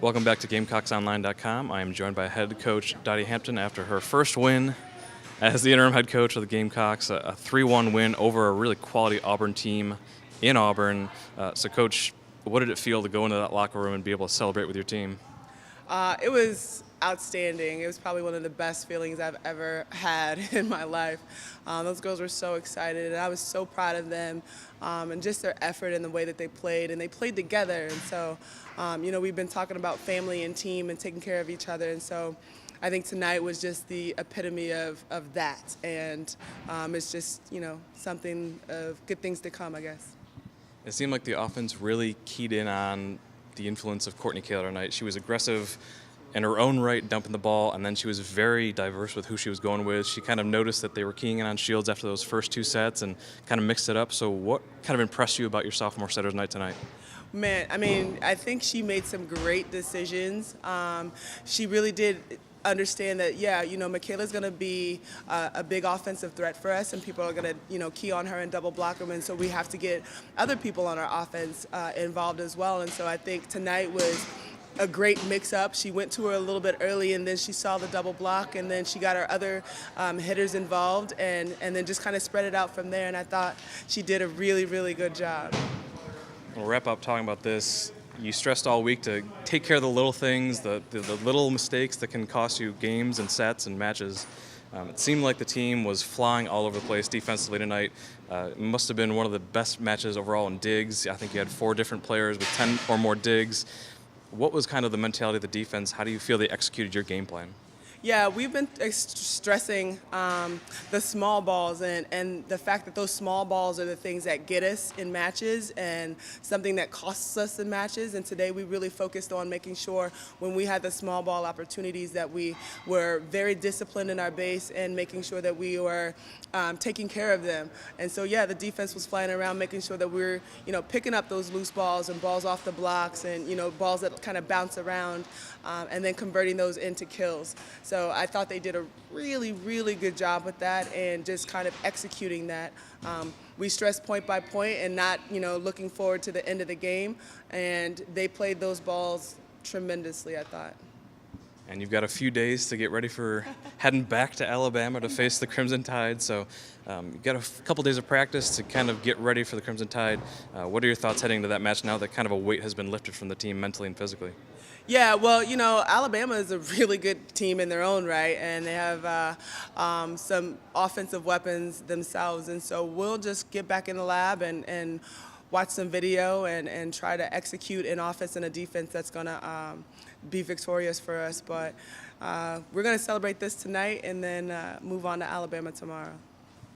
Welcome back to GamecocksOnline.com. I am joined by head coach Dottie Hampton after her first win as the interim head coach of the Gamecocks, a 3-1 win over a really quality Auburn team in Auburn. So, Coach, what did it feel to go into that locker room and be able to celebrate with your team? It was outstanding. It was probably one of the best feelings I've ever had in my life. Those girls were so excited, and I was so proud of them and just their effort and the way that they played. And they played together. And so, we've been talking about family and team and taking care of each other. And so I think tonight was just the epitome of that. And it's just, something of good things to come, I guess. It seemed like the offense really keyed in on the influence of Courtney Kaler tonight. She was aggressive in her own right, dumping the ball, and then she was very diverse with who she was going with. She kind of noticed that they were keying in on Shields after those first two sets and kind of mixed it up. So what kind of impressed you about your sophomore setters night tonight? Man, I think she made some great decisions. She really did understand that, Michaela's going to be a big offensive threat for us, and people are going to, key on her and double block them, and so we have to get other people on our offense involved as well. And so I think tonight was a great mix-up. She went to her a little bit early, and then she saw the double block, and then she got her other hitters involved, and then just kind of spread it out from there, and I thought she did a really, really good job. We'll wrap up talking about this. You stressed all week to take care of the little things, the little mistakes that can cost you games and sets and matches. It seemed like the team was flying all over the place defensively tonight. It must have been one of the best matches overall in digs. I think you had 4 different players with 10 or more digs. What was kind of the mentality of the defense? How do you feel they executed your game plan? Yeah, we've been stressing the small balls and the fact that those small balls are the things that get us in matches and something that costs us in matches. And today we really focused on making sure when we had the small ball opportunities that we were very disciplined in our base and making sure that we were taking care of them. And so, the defense was flying around making sure that we're, picking up those loose balls and balls off the blocks and, balls that kind of bounce around and then converting those into kills. So I thought they did a really, really good job with that and just kind of executing that. We stressed point by point and not, looking forward to the end of the game. And they played those balls tremendously, I thought. And you've got a few days to get ready for heading back to Alabama to face the Crimson Tide. So you've got a couple days of practice to kind of get ready for the Crimson Tide. What are your thoughts heading into that match now that kind of a weight has been lifted from the team mentally and physically? Yeah, well, Alabama is a really good team in their own right, and they have some offensive weapons themselves. And so we'll just get back in the lab and watch some video and try to execute an offense and a defense that's going to be victorious for us. But we're going to celebrate this tonight and then move on to Alabama tomorrow.